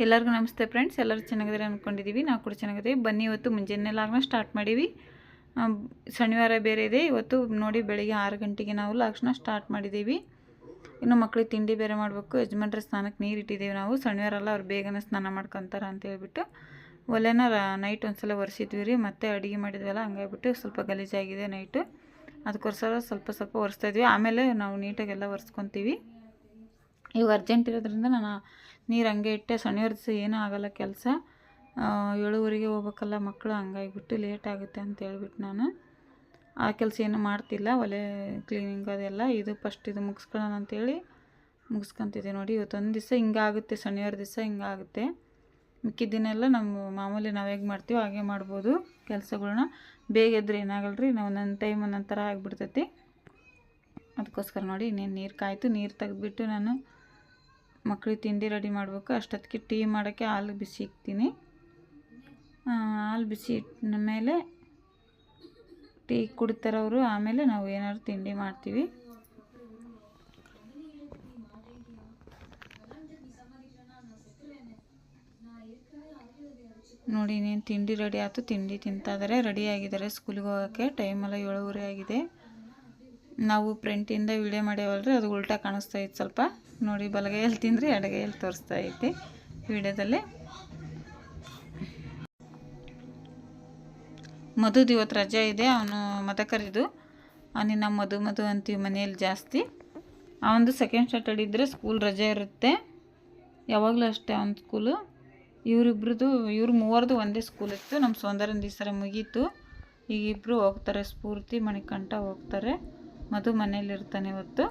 ಎಲ್ಲರಿಗೂ ನಮಸ್ತೆ ಫ್ರೆಂಡ್ಸ್. ಎಲ್ಲರೂ ಚೆನ್ನಾಗಿದ್ದಾರೆ ಅಂದ್ಕೊಂಡಿದ್ದೀವಿ. ನಾವು ಕೂಡ ಚೆನ್ನಾಗಿದ್ದೀವಿ. ಬನ್ನಿ, ಇವತ್ತು ಮುಂಜಾನೆ ಸ್ಟಾರ್ಟ್ ಮಾಡೀವಿ. ಶನಿವಾರ ಬೇರೆ ಇದೆ. ಇವತ್ತು ನೋಡಿ ಬೆಳಿಗ್ಗೆ 6 ಗಂಟೆಗೆ ನಾವು ಲಾಗ್ನ ಸ್ಟಾರ್ಟ್ ಮಾಡಿದ್ದೀವಿ. ಇನ್ನು ಮಕ್ಕಳಿಗೆ ತಿಂಡಿ ಬೇರೆ ಮಾಡಬೇಕು. ಯಜಮಾನ್ರ ಸ್ನಾನಕ್ಕೆ ನೀರು ಇಟ್ಟಿದ್ದೀವಿ. ನಾವು ಶನಿವಾರ ಅಲ್ಲ, ಅವ್ರು ಬೇಗನೆ ಸ್ನಾನ ಮಾಡ್ಕೊತಾರೆ ಅಂತ ಹೇಳ್ಬಿಟ್ಟು ಒಲೆನ ನೈಟ್ ಒಂದು ಸಲ ಒರೆಸಿದ್ವಿ ರೀ. ಮತ್ತೆ ಅಡುಗೆ ಮಾಡಿದ್ವಲ್ಲ, ಹಂಗಾಗ್ಬಿಟ್ಟು ಸ್ವಲ್ಪ ಗಲೀಜಾಗಿದೆ ನೈಟು. ಅದಕ್ಕೋಸ್ಕರ ಸ್ವಲ್ಪ ಒರೆಸ್ತಾಯಿದ್ವಿ. ಆಮೇಲೆ ನಾವು ನೀಟಾಗೆಲ್ಲ ಒರೆಸ್ಕೊತೀವಿ. ಇವಾಗ ಅರ್ಜೆಂಟ್ ಇರೋದ್ರಿಂದ ನಾನು ನೀರು ಹಂಗೆ ಇಟ್ಟೆ. ಶನಿವಾರ ದಿವಸ ಏನೂ ಆಗೋಲ್ಲ ಕೆಲಸ. 7:30ಗೆ ಹೋಗ್ಬೇಕಲ್ಲ ಮಕ್ಕಳು, ಹಂಗಾಗಿಬಿಟ್ಟು ಲೇಟ್ ಆಗುತ್ತೆ ಅಂತ ಹೇಳ್ಬಿಟ್ಟು ನಾನು ಆ ಕೆಲಸ ಏನು ಮಾಡ್ತಿಲ್ಲ. ಒಲೆ ಕ್ಲೀನಿಂಗ್ ಅದೆಲ್ಲ ಇದು ಫಸ್ಟ್ ಇದು ಮುಗಿಸ್ಕೊಳ್ಳೋಣ ಅಂಥೇಳಿ ಮುಗಿಸ್ಕೊತಿದ್ದೆ. ನೋಡಿ ಇವತ್ತೊಂದು ದಿವಸ ಹಿಂಗಾಗುತ್ತೆ, ಶನಿವಾರ ದಿವಸ ಹಿಂಗಾಗುತ್ತೆ. ಮಿಕ್ಕಿದ ದಿನ ಎಲ್ಲ ನಮ್ಮ ಮಾಮೂಲಿ ನಾವು ಹೇಗೆ ಮಾಡ್ತೀವೋ ಹಾಗೆ ಮಾಡ್ಬೋದು ಕೆಲಸಗಳ್ನ. ಬೇಗ ಎದ್ರೆ ಏನಾಗಲ್ಲ ರೀ, ನಾವು ಒಂದೊಂದು ಟೈಮ್ ಒಂದೊಂದು ಥರ ಆಗಿಬಿಡ್ತೈತಿ. ಅದಕ್ಕೋಸ್ಕರ ನೋಡಿ ಇನ್ನೇನು ನೀರು ಕಾಯ್ತು. ನೀರು ತೆಗೆದ್ಬಿಟ್ಟು ನಾನು ಮಕ್ಕಳಿಗೆ ತಿಂಡಿ ರೆಡಿ ಮಾಡಬೇಕು. ಅಷ್ಟೊತ್ತಿಗೆ ಟೀ ಮಾಡೋಕ್ಕೆ ಹಾಲು ಬಿಸಿ ಇಕ್ತೀನಿ. ಹಾಲು ಬಿಸಿ ಇಟ್ಟ ಮೇಲೆ ಟೀ ಕುಡಿತಾರವರು. ಆಮೇಲೆ ನಾವು ಏನಾದ್ರು ತಿಂಡಿ ಮಾಡ್ತೀವಿ. ನೋಡಿ ಇನ್ನೇನು ತಿಂಡಿ ರೆಡಿ ಆಯಿತು. ತಿಂಡಿ ತಿಂತಾಯಿದ್ದಾರೆ, ರೆಡಿ ಆಗಿದ್ದಾರೆ ಸ್ಕೂಲಿಗೆ ಹೋಗೋಕ್ಕೆ. ಟೈಮೆಲ್ಲ 7:30 ಆಗಿದೆ. ನಾವು ಫ್ರಂಟಿಂದ ವಿಡಿಯೋ ಮಾಡ್ಯಾವಲ್ರಿ, ಅದು ಉಲ್ಟಾ ಕಾಣಿಸ್ತಾ ಇತ್ತು ಸ್ವಲ್ಪ. ನೋಡಿ, ಬಲಗೈಯಲ್ಲಿ ತಿಂದರೆ ಎಡಗೈಯಲ್ಲಿ ತೋರಿಸ್ತಾ ಐತಿ ವಿಡಿಯೋದಲ್ಲಿ. ಮಧುದು ಇವತ್ತು ರಜೆ ಇದೆ. ಅವನು ಮದಕರಿದು ಅವನಿಗೆ ನಾವು ಮಧು ಅಂತೀವಿ ಮನೆಯಲ್ಲಿ ಜಾಸ್ತಿ. ಅವನದು ಸೆಕೆಂಡ್ ಸ್ಯಾಟರ್ಡೆ ಇದ್ದರೆ ಸ್ಕೂಲ್ ರಜೆ ಇರುತ್ತೆ ಯಾವಾಗಲೂ ಅಷ್ಟೇ ಅವನ ಸ್ಕೂಲು. ಇವ್ರು ಮೂವರದು ಒಂದೇ ಸ್ಕೂಲ್ ಇತ್ತು. ನಮ್ಮ ಸೌಂದರ್ಯದ ಈ ಸಲ ಮುಗೀತು. ಈಗ ಇಬ್ಬರು ಹೋಗ್ತಾರೆ, ಸ್ಫೂರ್ತಿ ಮಣಿಕಂಠ ಹೋಗ್ತಾರೆ. ಮಧು ಮನೇಲಿರ್ತಾನೆ ಇವತ್ತು.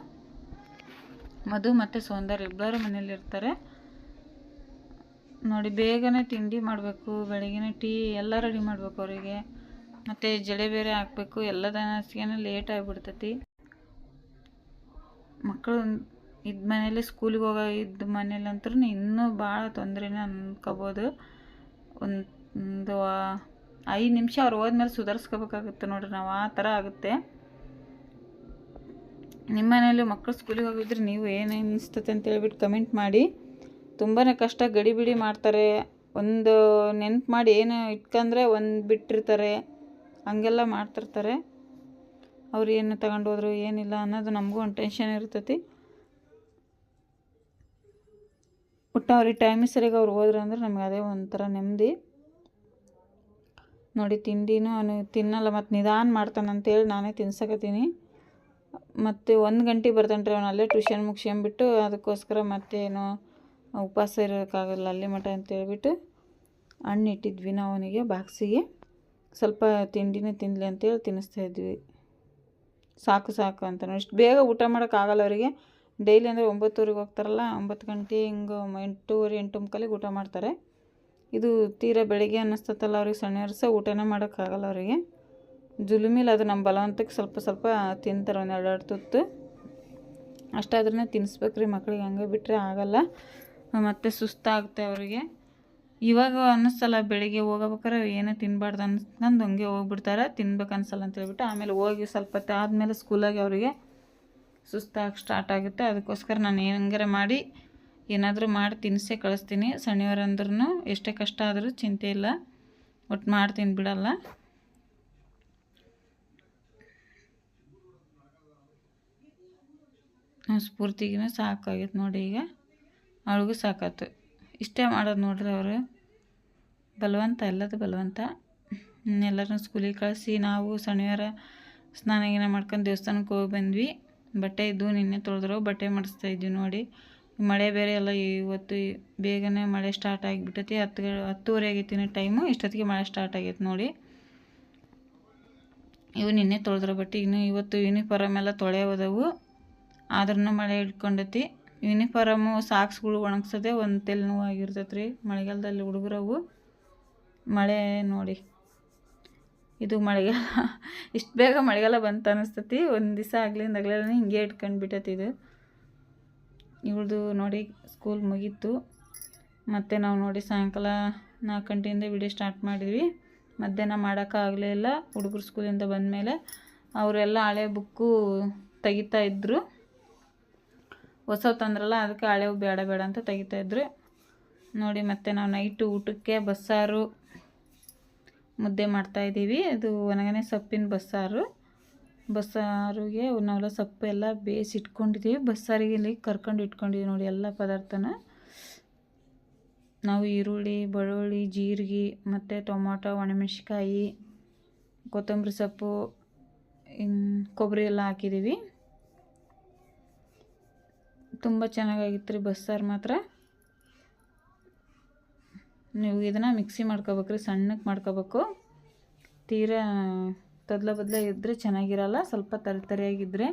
ಮಧು ಮತ್ತು ಸೌಂದರ್ಯ ಇಬ್ಬರು ಮನೇಲಿರ್ತಾರೆ. ನೋಡಿ, ಬೇಗನೆ ತಿಂಡಿ ಮಾಡಬೇಕು, ಬೆಳಗಿನ ಟೀ ಎಲ್ಲ ರೆಡಿ ಮಾಡಬೇಕು ಅವರಿಗೆ. ಮತ್ತು ಜಡೆ ಬೇರೆ ಹಾಕಬೇಕು. ಎಲ್ಲದನ್ನ ಲೇಟ್ ಆಗಿಬಿಡ್ತೈತಿ. ಮಕ್ಕಳು ಇದ್ದ ಮನೇಲಿ ಸ್ಕೂಲಿಗೆ ಇದ್ದ ಮನೇಲಂತೂ ಇನ್ನೂ ಭಾಳ ತೊಂದರೆನೇ ಅನ್ಕೋಬೋದು. ಒಂದು 5 ನಿಮಿಷ ಅವ್ರು ಹೋದ್ಮೇಲೆ ಸುಧಾರಿಸ್ಕೋಬೇಕಾಗುತ್ತೆ ನೋಡಿರಿ ನಾವು, ಆ ಥರ ಆಗುತ್ತೆ. ನಿಮ್ಮ ಮನೇಲಿ ಮಕ್ಕಳು ಸ್ಕೂಲಿಗೆ ಹೋಗಿದ್ರೆ ನೀವು ಏನು ಅನಿಸ್ತತೆ ಅಂತ ಹೇಳ್ಬಿಟ್ಟು ಕಮೆಂಟ್ ಮಾಡಿ. ತುಂಬಾ ಕಷ್ಟ, ಗಡಿಬಿಡಿ ಮಾಡ್ತಾರೆ. ಒಂದು ನೆನ್ಪು ಮಾಡಿ ಏನು ಇಟ್ಕೊಂಡ್ರೆ ಒಂದು ಬಿಟ್ಟಿರ್ತಾರೆ, ಹಂಗೆಲ್ಲ ಮಾಡ್ತಿರ್ತಾರೆ. ಅವ್ರು ಏನು ತಗೊಂಡು ಹೋದ್ರು ಏನಿಲ್ಲ ಅನ್ನೋದು ನಮಗೂ ಒಂದು ಟೆನ್ಷನ್ ಇರ್ತೈತಿ. ಒಟ್ಟು ಅವ್ರಿಗೆ ಟೈಮಿಗೆ ಸರಿಯಾಗಿ ಅವ್ರು ಹೋದ್ರು ಅಂದ್ರೆ ನಮ್ಗೆ ಅದೇ ಒಂಥರ ನೆಮ್ಮದಿ. ನೋಡಿ, ತಿಂಡಿನೂ ಅವನು ತಿನ್ನಲ್ಲ, ಮತ್ತು ನಿಧಾನ ಮಾಡ್ತಾನಂತೇಳಿ ನಾನೇ ತಿನ್ಸಕತ್ತೀನಿ. ಮತ್ತು 1 ಗಂಟೆಗೆ ಬರ್ತಾನೆ ರೀ ಅವನು. ಅಲ್ಲೇ ಟ್ಯೂಷನ್ ಮುಗಿಸ್ಕೊಂಬಿಟ್ಟು, ಅದಕ್ಕೋಸ್ಕರ ಮತ್ತೇನು ಉಪವಾಸ ಇರೋಕ್ಕಾಗಲ್ಲ ಅಲ್ಲಿ ಮಠ ಅಂತೇಳ್ಬಿಟ್ಟು ಹಣ್ಣು ಇಟ್ಟಿದ್ವಿ ನಾವು ಅವನಿಗೆ ಬಾಕ್ಸಿಗೆ. ಸ್ವಲ್ಪ ತಿಂಡಿನೇ ತಿನ್ನಲಿ ಅಂತೇಳಿ ತಿನ್ನಿಸ್ತಾಯಿದ್ವಿ. ಸಾಕು ಅಂತ. ಇಷ್ಟು ಬೇಗ ಊಟ ಮಾಡೋಕ್ಕಾಗಲ್ಲ ಅವರಿಗೆ. ಡೈಲಿ ಅಂದರೆ 9:00ಗೆ ಹೋಗ್ತಾರಲ್ಲ, 9 ಗಂಟೆ ಹಿಂಗೆ 8:30 8:30ಗೆ ಊಟ ಮಾಡ್ತಾರೆ. ಇದು ತೀರಾ ಬೆಳಿಗ್ಗೆ ಅನ್ನಿಸ್ತತಲ್ಲ ಅವ್ರಿಗೆ. ಶನಿವಾರ ಸಹ ಊಟನೇ ಮಾಡೋಕ್ಕಾಗಲ್ಲ ಅವರಿಗೆ. ಜುಲುಮಿಲ್ ಅದು ನಮ್ಮ ಬಲವಂತಕ್ಕೆ ಸ್ವಲ್ಪ ತಿಂತಾರೆ, 1-2 ತುತ್ತು ಅಷ್ಟಾದ್ರೂ ತಿನ್ನಿಸ್ಬೇಕು ರೀ ಮಕ್ಕಳಿಗೆ. ಹಂಗೆ ಬಿಟ್ಟರೆ ಆಗಲ್ಲ, ಮತ್ತು ಸುಸ್ತಾಗುತ್ತೆ ಅವರಿಗೆ. ಇವಾಗ ಅನ್ನಿಸ್ತಲ್ಲ, ಬೆಳಿಗ್ಗೆ ಹೋಗಬೇಕಾರೆ ಏನೋ ತಿನ್ನಬಾರ್ದು ಅನ್ನಿಸ್ಕೊಂಡು ಹಂಗೆ ಹೋಗ್ಬಿಡ್ತಾರೆ, ತಿನ್ಬೇಕು ಅನ್ಸಲ್ಲ ಅಂತ ಹೇಳ್ಬಿಟ್ಟು. ಆಮೇಲೆ ಹೋಗಿ ಸ್ವಲ್ಪ ಹೊತ್ತು ಆದಮೇಲೆ ಸ್ಕೂಲಾಗಿ ಅವರಿಗೆ ಸುಸ್ತಾಗಿ ಸ್ಟಾರ್ಟ್ ಆಗುತ್ತೆ. ಅದಕ್ಕೋಸ್ಕರ ನಾನು ಹೆಂಗಾರ ಮಾಡಿ ಏನಾದರೂ ಮಾಡಿ ತಿನ್ನಿಸೇ ಕಳಿಸ್ತೀನಿ. ಶನಿವಾರ ಅಂದ್ರೂ ಎಷ್ಟೇ ಕಷ್ಟ ಆದರೂ ಚಿಂತೆ ಇಲ್ಲ, ಒಟ್ಟು ಮಾಡ್ತೀನಿ, ಬಿಡಲ್ಲ. ಸ್ಫೂರ್ತಿಗೂ ಸಾಕಾಗಿತ್ತು ನೋಡಿ. ಈಗ ಅವಳಿಗೂ ಸಾಕಾಯ್ತು. ಇಷ್ಟೇ ಮಾಡೋದು ನೋಡ್ರಿ ಅವರು. ಬಲವಂತ, ಎಲ್ಲದು ಬಲವಂತ. ಎಲ್ಲರನ್ನೂ ಸ್ಕೂಲಿಗೆ ಕಳಿಸಿ ನಾವು ಶನಿವಾರ ಸ್ನಾನ ಮಾಡ್ಕೊಂಡು ದೇವಸ್ಥಾನಕ್ಕೆ ಹೋಗಿ ಬಂದ್ವಿ. ಬಟ್ಟೆ ಇದ್ದು ನಿನ್ನೆ ತೊಳೆದ್ರು, ಬಟ್ಟೆ ಮಾಡಿಸ್ತಾಯಿದ್ವಿ ನೋಡಿ. ಮಳೆ ಬೇರೆ ಎಲ್ಲ ಇವತ್ತು ಬೇಗನೆ ಮಳೆ ಸ್ಟಾರ್ಟ್ ಆಗಿಬಿಟ್ಟೈತಿ. 10:30 ಆಗೈತಿ ಟೈಮು. ಇಷ್ಟೊತ್ತಿಗೆ ಮಳೆ ಸ್ಟಾರ್ಟ್ ಆಗೈತೆ ನೋಡಿ. ಇವು ನಿನ್ನೆ ತೊಳೆದ್ರು ಬಟ್ಟೆ. ಇನ್ನು ಇವತ್ತು ಯೂನಿಫಾರಮ್ ಎಲ್ಲ ತೊಳೆಯೋದವು, ಆದ್ರೂ ಮಳೆ ಹಿಡ್ಕೊಂಡೈತಿ. ಯೂನಿಫಾರಮು ಸಾಕ್ಸ್ಗಳು ಒಣಗ್ಸೋದೆ ಒಂದು ತಲೆ ನೋವು ಆಗಿರ್ತೈತೆ ರೀ ಮಳೆಗಾಲದಲ್ಲಿ ಹುಡುಗರವು. ಮಳೆ ನೋಡಿ, ಇದು ಮಳೆಗಾಲ ಇಷ್ಟು ಬೇಗ ಮಳೆಗಾಲ ಬಂತು ಅನ್ನಿಸ್ತೈತಿ. ಒಂದು ದಿವಸ ಆಗ್ಲಿಂದಾಗಲೇ ಹಿಂಗೆ ಇಟ್ಕೊಂಡು ಬಿಟ್ಟೈತಿ ಇದು. ಇವಳದು ನೋಡಿ ಸ್ಕೂಲ್ ಮುಗೀತು. ಮತ್ತು ನಾವು ನೋಡಿ ಸಾಯಂಕಾಲ 4 ಗಂಟೆಯಿಂದ ವಿಡಿಯೋ ಸ್ಟಾರ್ಟ್ ಮಾಡಿದ್ವಿ. ಮಧ್ಯಾಹ್ನ ಮಾಡೋಕ್ಕಾಗಲೇ ಇಲ್ಲ. ಹುಡುಗರು ಸ್ಕೂಲಿಂದ ಬಂದಮೇಲೆ ಅವರೆಲ್ಲ ಹಳೆ ಬುಕ್ಕು ತೆಗಿತಾ ಇದ್ದರು. ಹೊಸವು ತಂದ್ರಲ್ಲ, ಅದಕ್ಕೆ ಹಳೆವು ಬೇಡ ಅಂತ ತೆಗಿತಾಯಿದ್ರು. ನೋಡಿ ಮತ್ತೆ ನಾವು ನೈಟು ಊಟಕ್ಕೆ ಬಸ್ಸಾರು ಮುದ್ದೆ ಮಾಡ್ತಾಯಿದ್ದೀವಿ. ಅದು ಒಣಗನೆ ಸೊಪ್ಪಿನ ಬಸ್ಸಾರಿಗೆ ನಾವೆಲ್ಲ ಸೊಪ್ಪು ಎಲ್ಲ ಬೇಯಿಸಿ ಇಟ್ಕೊಂಡಿದ್ದೀವಿ. ಬಸ್ಸಾರಿಗೆ ಇಲ್ಲಿ ಕರ್ಕೊಂಡು ಇಟ್ಕೊಂಡಿದ್ದೀವಿ ನೋಡಿ ಎಲ್ಲ ಪದಾರ್ಥನ. ನಾವು ಈರುಳ್ಳಿ, ಬೆಳ್ಳುಳ್ಳಿ, ಜೀರಿಗೆ ಮತ್ತು ಟೊಮೊಟೊ, ಒಣಮೆಣ್ಸಿಕಾಯಿ, ಕೊತ್ತಂಬರಿ ಸೊಪ್ಪು, ಕೊಬ್ಬರಿ ಎಲ್ಲ ಹಾಕಿದ್ದೀವಿ. ತುಂಬ ಚೆನ್ನಾಗಾಗಿತ್ತು ರೀ ಬಸ್ಸಾರು ಮಾತ್ರ. ನೀವು ಇದನ್ನು ಮಿಕ್ಸಿ ಮಾಡ್ಕೋಬೇಕ್ರಿ, ಸಣ್ಣಕ್ಕೆ ಮಾಡ್ಕೋಬೇಕು. ತೀರಾ ಬದಲ ಇದ್ದರೆ ಚೆನ್ನಾಗಿರಲ್ಲ. ಸ್ವಲ್ಪ ತರಿಯಾಗಿದ್ದರೆ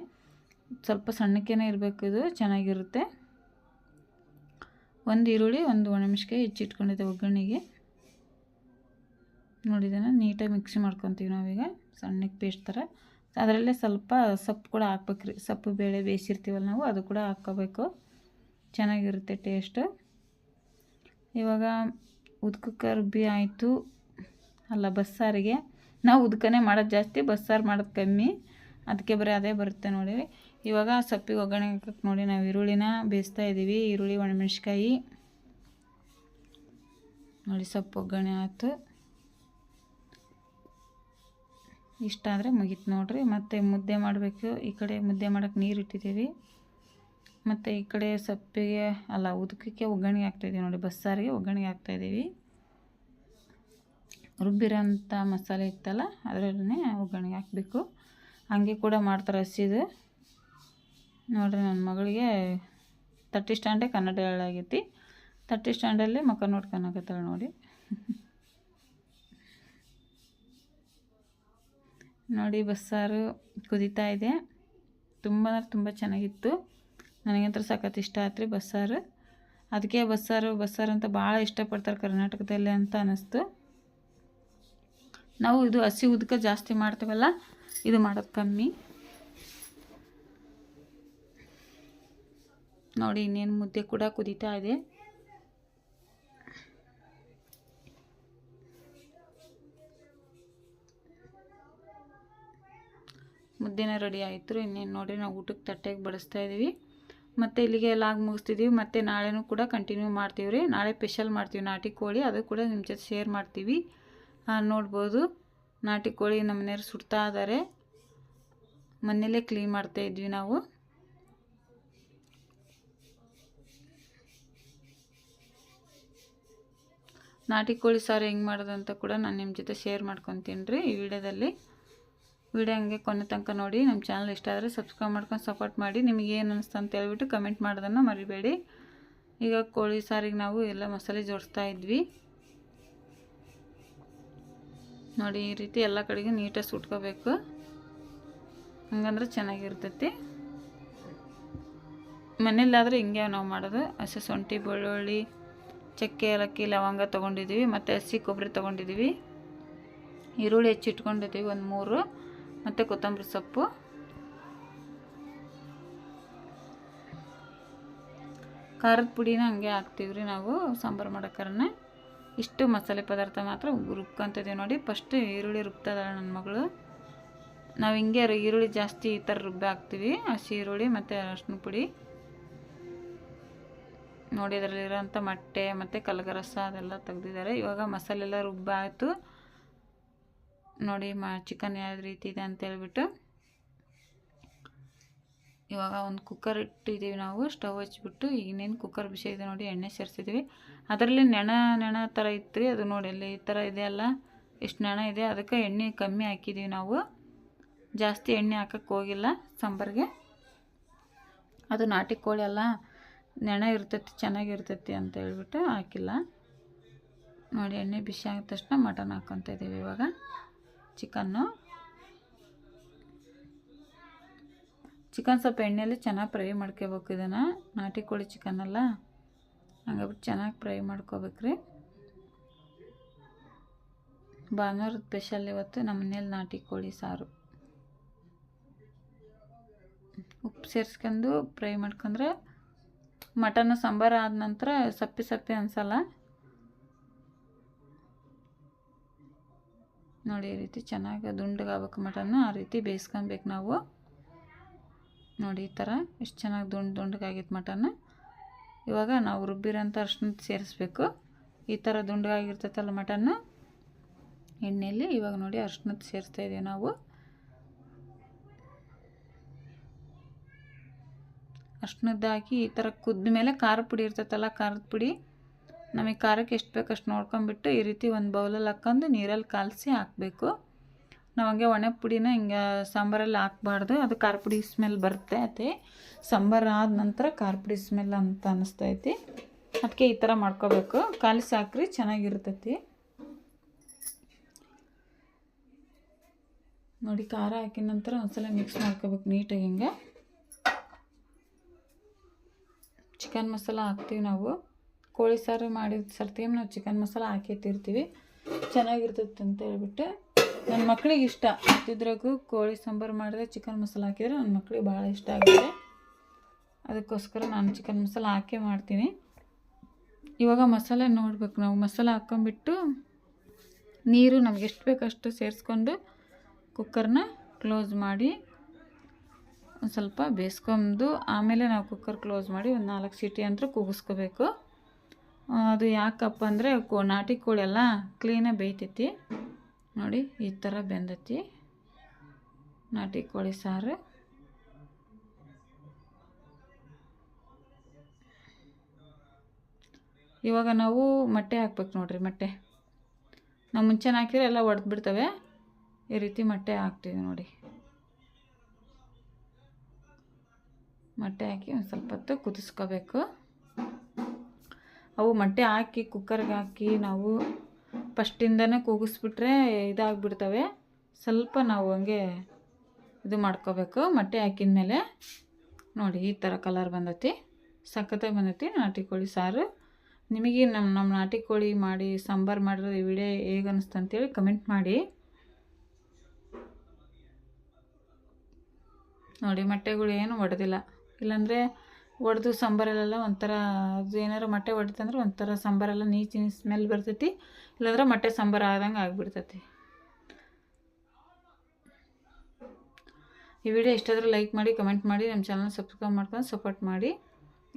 ಸ್ವಲ್ಪ ಸಣ್ಣಕ್ಕೇ ಇರಬೇಕು, ಇದು ಚೆನ್ನಾಗಿರುತ್ತೆ. ಒಂದು ಈರುಳ್ಳಿ, ಒಂದು ಒಣಮೆಣ್ಸಿಕಾಯಿ ಹೆಚ್ಚಿಟ್ಕೊಂಡಿದ್ದೆ ಒಗ್ಗರಣೆಗೆ. ನೋಡಿ ಇದನ್ನು ನೀಟಾಗಿ ಮಿಕ್ಸಿ ಮಾಡ್ಕೊತೀವಿ ನಾವೀಗ ಸಣ್ಣಕ್ಕೆ ಪೇಸ್ಟ್ ಥರ. ಅದರಲ್ಲೇ ಸ್ವಲ್ಪ ಸೊಪ್ಪು ಕೂಡ ಹಾಕ್ಬೇಕ್ರಿ. ಸೊಪ್ಪು ಬೇಳೆ ಬೇಯಿಸಿರ್ತೀವಲ್ಲ ನಾವು, ಅದು ಕೂಡ ಹಾಕ್ಕೋಬೇಕು, ಚೆನ್ನಾಗಿರುತ್ತೆ ಟೇಸ್ಟು. ಇವಾಗ ಉದ್ಕಕ್ಕೆ ರುಬ್ಬಿ ಆಯಿತು ಅಲ್ಲ ಬಸ್ಸಾರಿಗೆ. ನಾವು ಉದ್ಕನೇ ಮಾಡೋದು ಜಾಸ್ತಿ, ಬಸ್ಸಾರು ಮಾಡೋದು ಕಮ್ಮಿ, ಅದಕ್ಕೆ ಬರೀ ಅದೇ ಬರುತ್ತೆ ನೋಡಿ. ಇವಾಗ ಸೊಪ್ಪಿಗೆ ಒಗ್ಗರಣೆ ಹಾಕಕ್ಕೆ ನೋಡಿ ನಾವು ಈರುಳ್ಳಿನ ಬೇಯಿಸ್ತಾ ಇದ್ದೀವಿ. ಈರುಳ್ಳಿ, ಒಣಮೆಣ್ಸಿಕಾಯಿ ನೋಡಿ, ಸೊಪ್ಪು ಒಗ್ಗರಣೆ ಆಯ್ತು. ಇಷ್ಟ ಆದರೆ ಮುಗೀತು ನೋಡಿರಿ. ಮತ್ತು ಮುದ್ದೆ ಮಾಡಬೇಕು. ಈ ಕಡೆ ಮುದ್ದೆ ಮಾಡೋಕ್ಕೆ ನೀರು ಇಟ್ಟಿದ್ದೀವಿ. ಮತ್ತು ಈ ಕಡೆ ಸೊಪ್ಪಿಗೆ ಅಲ್ಲ ಉದ್ಕಕ್ಕೆ ಒಗ್ಗರಣೆ ಹಾಕ್ತಾಯಿದ್ದೀವಿ ನೋಡಿ, ಬಸ್ಸಾರಿಗೆ ಒಗ್ಗರಣೆ ಹಾಕ್ತಾಯಿದ್ದೀವಿ. ರುಬ್ಬಿರೋಂಥ ಮಸಾಲೆ ಇತ್ತಲ್ಲ ಅದರಲ್ಲೇ ಒಗ್ಗರಣೆ ಹಾಕಬೇಕು. ಹಾಗೆ ಕೂಡ ಮಾಡ್ತಾರೆ ಹಸಿದು. ನೋಡಿರಿ ನನ್ನ ಮಗಳಿಗೆ 30 ಸ್ಟ್ಯಾಂಡೇ ಕನ್ನಡ ಹೇಳಾಗೈತಿ. 30 ಸ್ಟ್ಯಾಂಡಲ್ಲಿ ಮಕ್ಕ ನೋಡ್ಕೊಳಕತ್ತಾಳೆ ನೋಡಿ. ನೋಡಿ ಬಸ್ಸಾರು ಕುದೀತಾ ಇದೆ. ತುಂಬ ಅಂದರೆ ತುಂಬ ಚೆನ್ನಾಗಿತ್ತು. ನನಗಂತೂ ಸಖತ್ ಇಷ್ಟ ಆಯ್ತು ರೀ ಬಸ್ಸಾರು. ಅದಕ್ಕೆ ಬಸ್ಸಾರು ಅಂತ ಭಾಳ ಇಷ್ಟಪಡ್ತಾರೆ ಕರ್ನಾಟಕದಲ್ಲಿ ಅಂತ ಅನ್ನಿಸ್ತು. ನಾವು ಇದು ಹಸಿ ಉದ್ಕ ಜಾಸ್ತಿ ಮಾಡ್ತೀವಲ್ಲ, ಇದು ಮಾಡೋದು ಕಮ್ಮಿ. ನೋಡಿ ಇನ್ನೇನು ಮುದ್ದೆ ಕೂಡ ಕುದೀತಾ ಇದೆ. ಮುದ್ದೆನ ರೆಡಿ ಆಯಿತು. ಇನ್ನೇನು ನೋಡಿ ನಾವು ಊಟಕ್ಕೆ ತಟ್ಟೆಗೆ ಬಡಿಸ್ತಾ ಇದ್ದೀವಿ. ಮತ್ತು ಇಲ್ಲಿಗೆ ಲಾಗ್ ಮುಗಿಸ್ತಿದ್ದೀವಿ. ಮತ್ತು ನಾಳೆನೂ ಕೂಡ ಕಂಟಿನ್ಯೂ ಮಾಡ್ತೀವಿ ರೀ. ನಾಳೆ ಸ್ಪೆಷಲ್ ಮಾಡ್ತೀವಿ ನಾಟಿ ಕೋಳಿ, ಅದು ಕೂಡ ನಿಮ್ಮ ಜೊತೆ ಶೇರ್ ಮಾಡ್ತೀವಿ. ನೋಡ್ಬೋದು ನಾಟಿ ಕೋಳಿ ನಮ್ಮ ಮನೆಯವ್ರು ಸುಡ್ತಾ ಇದ್ದಾರೆ. ಮನೆಯಲ್ಲೇ ಕ್ಲೀನ್ ಮಾಡ್ತಾಯಿದ್ವಿ ನಾವು. ನಾಟಿ ಕೋಳಿ ಸಾರು ಹೆಂಗೆ ಮಾಡೋದು ಅಂತ ಕೂಡ ನಾನು ನಿಮ್ಮ ಜೊತೆ ಶೇರ್ ಮಾಡ್ಕೊತೀನಿ ರೀ ಈ ವಿಡಿಯೋದಲ್ಲಿ. ವಿಡಿಯೋ ಹಂಗೆ ಕೊನೆ ತನಕ ನೋಡಿ. ನಮ್ಮ ಚಾನಲ್ ಇಷ್ಟ ಆದರೆ ಸಬ್ಸ್ಕ್ರೈಬ್ ಮಾಡ್ಕೊಂಡು ಸಪೋರ್ಟ್ ಮಾಡಿ. ನಿಮಗೆ ಏನು ಅನಿಸ್ತು ಅಂತ ಹೇಳ್ಬಿಟ್ಟು ಕಮೆಂಟ್ ಮಾಡೋದನ್ನು ಮರಿಬೇಡಿ. ಈಗ ಕೋಳಿ ಸಾರಿಗೆ ನಾವು ಎಲ್ಲ ಮಸಾಲೆ ಜೋಡಿಸ್ತಾ ಇದ್ವಿ ನೋಡಿ. ಈ ರೀತಿ ಎಲ್ಲ ಕಡೆಗೂ ನೀಟಾಗಿ ಸುಟ್ಕೋಬೇಕು, ಹಂಗಂದ್ರೆ ಚೆನ್ನಾಗಿರ್ತೈತಿ. ಮನೆಯಲ್ಲಾದರೆ ಹಿಂಗೆ ನಾವು ಮಾಡೋದು. ಹಸಿ ಶುಂಠಿ, ಬೆಳ್ಳುಳ್ಳಿ, ಚಕ್ಕೆ, ಏಲಕ್ಕಿ, ಲವಂಗ ತೊಗೊಂಡಿದ್ದೀವಿ. ಮತ್ತು ಹಸಿ ಕೊಬ್ಬರಿ ತೊಗೊಂಡಿದ್ದೀವಿ. ಈರುಳ್ಳಿ ಹೆಚ್ಚಿಟ್ಕೊಂಡಿದ್ದೀವಿ ಒಂದು 3, ಮತ್ತು ಕೊತ್ತಂಬರಿ ಸೊಪ್ಪು. ಖಾರದ ಪುಡಿನ ಹಂಗೆ ಹಾಕ್ತೀವಿ ರೀ ನಾವು ಸಾಂಬಾರು ಮಾಡೋಕ್ಕಾರಣ. ಇಷ್ಟು ಮಸಾಲೆ ಪದಾರ್ಥ ಮಾತ್ರ ರುಬ್ಕೊತಿದ್ದೀವಿ ನೋಡಿ. ಫಸ್ಟ್ ಈರುಳ್ಳಿ ರುಬ್ತಾಯಿದ್ದಾಳೆ ನನ್ನ ಮಗಳು. ನಾವು ಹಿಂಗೆ ಈರುಳ್ಳಿ ಜಾಸ್ತಿ ಈ ಥರ ರುಬ್ಬಿ ಹಾಕ್ತೀವಿ, ಹಸಿ ಈರುಳ್ಳಿ ಮತ್ತು ಅರಿಶಿನ ಪುಡಿ ನೋಡಿ. ಅದರಲ್ಲಿರೋಂಥ ಮೊಟ್ಟೆ ಮತ್ತು ಕಲ್ಗರಸ ಅದೆಲ್ಲ ತೆಗ್ದಿದ್ದಾರೆ. ಇವಾಗ ಮಸಾಲೆ ಎಲ್ಲ ರುಬ್ಬಾಯಿತು ನೋಡಿ. ಚಿಕನ್ ಯಾವ ರೀತಿ ಇದೆ ಅಂತ ಹೇಳ್ಬಿಟ್ಟು ಇವಾಗ ಒಂದು ಕುಕ್ಕರ್ ಇಟ್ಟಿದ್ದೀವಿ ನಾವು. ಸ್ಟವ್ ಹಚ್ಬಿಟ್ಟು ಇನ್ನೇನು ಕುಕ್ಕರ್ ಬಿಸಿ ಇದೆ ನೋಡಿ, ಎಣ್ಣೆ ಸೇರಿಸಿದ್ದೀವಿ. ಅದರಲ್ಲಿ ನೆಣ ಥರ ಇತ್ತು ರೀ, ಅದು ನೋಡಿ ಅಲ್ಲಿ ಈ ಥರ ಇದೆ ಅಲ್ಲ, ಎಷ್ಟು ನೆಣ ಇದೆ. ಅದಕ್ಕೆ ಎಣ್ಣೆ ಕಮ್ಮಿ ಹಾಕಿದ್ದೀವಿ ನಾವು. ಜಾಸ್ತಿ ಎಣ್ಣೆ ಹಾಕಕ್ಕೆ ಹೋಗಿಲ್ಲ ಸಾಂಬಾರಿಗೆ. ಅದು ನಾಟಿ ಕೋಳಿ ಅಲ್ಲ, ನೆಣ ಇರ್ತೈತಿ, ಚೆನ್ನಾಗಿರ್ತೈತಿ ಅಂತ ಹೇಳ್ಬಿಟ್ಟು ಹಾಕಿಲ್ಲ ನೋಡಿ. ಎಣ್ಣೆ ಬಿಸಿ ಆಗಿದ ತಕ್ಷಣ ಮಟನ್ ಹಾಕ್ಕೊತ ಇದ್ದೀವಿ. ಇವಾಗ ಚಿಕನ್ ಸ್ವಲ್ಪ ಎಣ್ಣೆಯಲ್ಲಿ ಚೆನ್ನಾಗಿ ಫ್ರೈ ಮಾಡ್ಕೋಬೇಕು. ಇದನ್ನು ನಾಟಿ ಕೋಳಿ ಚಿಕನ್ ಅಲ್ಲ, ಹಂಗಾಗ್ಬಿಟ್ಟು ಚೆನ್ನಾಗಿ ಫ್ರೈ ಮಾಡ್ಕೋಬೇಕ್ರಿ. ಭಾನುವಾರ ಸ್ಪೆಷಲ್ ಇವತ್ತು ನಮ್ಮ ಮನೇಲಿ ನಾಟಿ ಕೋಳಿ ಸಾರು. ಉಪ್ಪು ಸೇರಿಸ್ಕೊಂಡು ಫ್ರೈ ಮಾಡ್ಕೊಂಡ್ರೆ ಮಟನ್ ಸಾಂಬಾರು ಆದ ನಂತರ ಸಪ್ಪೆ ಅನಿಸಲ್ಲ ನೋಡಿ. ಈ ರೀತಿ ಚೆನ್ನಾಗಿ ದುಂಡಗಾಗಬೇಕು ಮಟನ್ನು, ಆ ರೀತಿ ಬೇಯಿಸ್ಕೊಬೇಕು ನಾವು ನೋಡಿ. ಈ ಥರ ಎಷ್ಟು ಚೆನ್ನಾಗಿ ದುಂಡಗಾಗಿತ್ತು ಮಟನ್. ಇವಾಗ ನಾವು ರುಬ್ಬಿರೋಂಥ ಅರ್ಶಿನ ಸೇರಿಸ್ಬೇಕು. ಈ ಥರ ದುಂಡಾಗಿರ್ತೈತಲ್ಲ ಮಟನ್ನು ಎಣ್ಣೆಯಲ್ಲಿ ಇವಾಗ ನೋಡಿ ಅರ್ಶಿನದ ಸೇರಿಸ್ತಾ ಇದ್ದೀವಿ ನಾವು. ಅರ್ಶಿನದ್ದು ಹಾಕಿ ಈ ಥರ ಕುದ್ದ ಮೇಲೆ ಖಾರದ ಪುಡಿ ಇರ್ತೈತಲ್ಲ, ಖಾರದ ಪುಡಿ ನಮಗೆ ಖಾರಕ್ಕೆ ಎಷ್ಟು ಬೇಕು ಅಷ್ಟು ನೋಡ್ಕೊಂಬಿಟ್ಟು ಈ ರೀತಿ ಒಂದು ಬೌಲಲ್ಲಿ ಹಾಕ್ಕೊಂಡು ನೀರಲ್ಲಿ ಕಾಲಿಸಿ ಹಾಕಬೇಕು. ನಾವು ಹಂಗೆ ಒಣ ಪುಡಿನ ಹಿಂಗೆ ಸಾಂಬಾರಲ್ಲಿ ಹಾಕ್ಬಾರ್ದು, ಅದು ಖಾರ ಪುಡಿ ಸ್ಮೆಲ್ ಬರುತ್ತೆ. ಅದೇ ಸಾಂಬಾರು ಆದ ನಂತರ ಖಾರ ಪುಡಿ ಸ್ಮೆಲ್ ಅಂತ ಅನ್ನಿಸ್ತೈತಿ. ಅದಕ್ಕೆ ಈ ಥರ ಮಾಡ್ಕೋಬೇಕು, ಕಾಲಿಸಿ ಹಾಕ್ರಿ ಚೆನ್ನಾಗಿರ್ತೈತಿ. ನೋಡಿ ಖಾರ ಹಾಕಿದ ನಂತರ ಒಂದ್ಸಲ ಮಿಕ್ಸ್ ಮಾಡ್ಕೋಬೇಕು ನೀಟಾಗಿ. ಹಿಂಗೆ ಚಿಕನ್ ಮಸಾಲ ಹಾಕ್ತೀವಿ ನಾವು. ಕೋಳಿ ಸಾರು ಮಾಡಿದ ಸರ್ತಿಗೆ ನಾವು ಚಿಕನ್ ಮಸಾಲ ಹಾಕಿರ್ತೀವಿ, ಚೆನ್ನಾಗಿರ್ತೈತೆ ಅಂತ ಹೇಳ್ಬಿಟ್ಟು. ನನ್ನ ಮಕ್ಳಿಗೆ ಇಷ್ಟ ಇದ್ರಾಗೂ ಕೋಳಿ ಸಾಂಬಾರು ಮಾಡಿದ್ರೆ ಚಿಕನ್ ಮಸಾಲ ಹಾಕಿದರೆ ನನ್ನ ಮಕ್ಳಿಗೆ ಭಾಳ ಇಷ್ಟ ಆಗಿದೆ. ಅದಕ್ಕೋಸ್ಕರ ನಾನು ಚಿಕನ್ ಮಸಾಲ ಹಾಕೇ ಮಾಡ್ತೀನಿ. ಇವಾಗ ಮಸಾಲೆ ನೋಡ್ಬೇಕು ನಾವು. ಮಸಾಲ ಹಾಕ್ಕೊಂಬಿಟ್ಟು ನೀರು ನಮ್ಗೆ ಎಷ್ಟು ಬೇಕಷ್ಟು ಸೇರಿಸ್ಕೊಂಡು ಕುಕ್ಕರ್ನ ಕ್ಲೋಸ್ ಮಾಡಿ ಒಂದು ಸ್ವಲ್ಪ ಬೇಯಿಸ್ಕೊಂಡು ಆಮೇಲೆ ನಾವು ಕುಕ್ಕರ್ ಕ್ಲೋಸ್ ಮಾಡಿ ಒಂದು 4 ಸೀಟಿ ಅಂತ ಕೂಗಿಸ್ಕೋಬೇಕು. ಅದು ಯಾಕಪ್ಪ ಅಂದರೆ ನಾಟಿ ಕೋಳಿ ಎಲ್ಲ ಕ್ಲೀನಾಗಿ ಬೇಯ್ತೈತಿ. ನೋಡಿ ಈ ಥರ ಬೆಂದೈತಿ ನಾಟಿ ಕೋಳಿ ಸಾರು. ಇವಾಗ ನಾವು ಮೊಟ್ಟೆ ಹಾಕ್ಬೇಕು ನೋಡ್ರಿ. ಮೊಟ್ಟೆ ನಾವು ಮುಂಚೆನೇ ಹಾಕಿದ್ರೆ ಎಲ್ಲ ಒಡೆದು ಬಿಡ್ತವೆ. ಈ ರೀತಿ ಮೊಟ್ಟೆ ಹಾಕ್ತೀವಿ ನೋಡಿ. ಮೊಟ್ಟೆ ಹಾಕಿ ಒಂದು ಸ್ವಲ್ಪ ಹೊತ್ತು ಕುದಿಸ್ಕೋಬೇಕು. ಅವು ಮೊಟ್ಟೆ ಹಾಕಿ ಕುಕ್ಕರ್ಗೆ ಹಾಕಿ ನಾವು ಫಸ್ಟಿಂದನೇ ಕೂಗಿಸ್ಬಿಟ್ರೆ ಇದಾಗಿಬಿಡ್ತವೆ. ಸ್ವಲ್ಪ ನಾವು ಹಂಗೆ ಇದು ಮಾಡ್ಕೋಬೇಕು. ಮೊಟ್ಟೆ ಹಾಕಿದ ಮೇಲೆ ನೋಡಿ ಈ ಥರ ಕಲರ್ ಬಂದೈತಿ, ಸಖತ್ತಾಗಿ ಬಂದೈತಿ ನಾಟಿ ಕೋಳಿ ಸಾರು. ನಿಮಗೆ ನಮ್ಮ ನಾಟಿ ಕೋಳಿ ಮಾಡಿ ಸಾಂಬಾರು ಮಾಡಿರೋ ಈ ವಿಡಿಯೋ ಹೇಗೆ ಅನ್ನಿಸ್ತು ಅಂತೇಳಿ ಕಮೆಂಟ್ ಮಾಡಿ. ನೋಡಿ ಮೊಟ್ಟೆಗಳು ಏನು ಒಡೆದಿಲ್ಲ, ಇಲ್ಲಾಂದರೆ ಒಡೆದು ಸಾಂಬಾರಲ್ಲೆಲ್ಲ ಒಂಥರ ಅದು ಏನಾರು ಮೊಟ್ಟೆ ಒಡಿತಂದ್ರೆ ಒಂಥರ ಸಾಂಬಾರೆಲ್ಲ ನೀಚಿ ಸ್ಮೆಲ್ ಬರ್ತೈತಿ, ಇಲ್ಲಾಂದ್ರೆ ಮೊಟ್ಟೆ ಸಾಂಬಾರು ಆದಂಗೆ ಆಗಿಬಿಡ್ತೈತಿ. ಈ ವಿಡಿಯೋ ಇಷ್ಟಾದರೂ ಲೈಕ್ ಮಾಡಿ, ಕಮೆಂಟ್ ಮಾಡಿ, ನಮ್ಮ ಚಾನಲ್ ಸಬ್ಸ್ಕ್ರೈಬ್ ಮಾಡ್ಕೊಂಡು ಸಪೋರ್ಟ್ ಮಾಡಿ.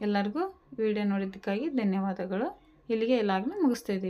ಎಲ್ಲರಿಗೂ ವಿಡಿಯೋ ನೋಡಿದ್ದಕ್ಕಾಗಿ ಧನ್ಯವಾದಗಳು. ಇಲ್ಲಿಗೆ ಎಲ್ಲಾಗಲೂ ಮುಗಿಸ್ತಾ ಇದ್ದೀವಿ.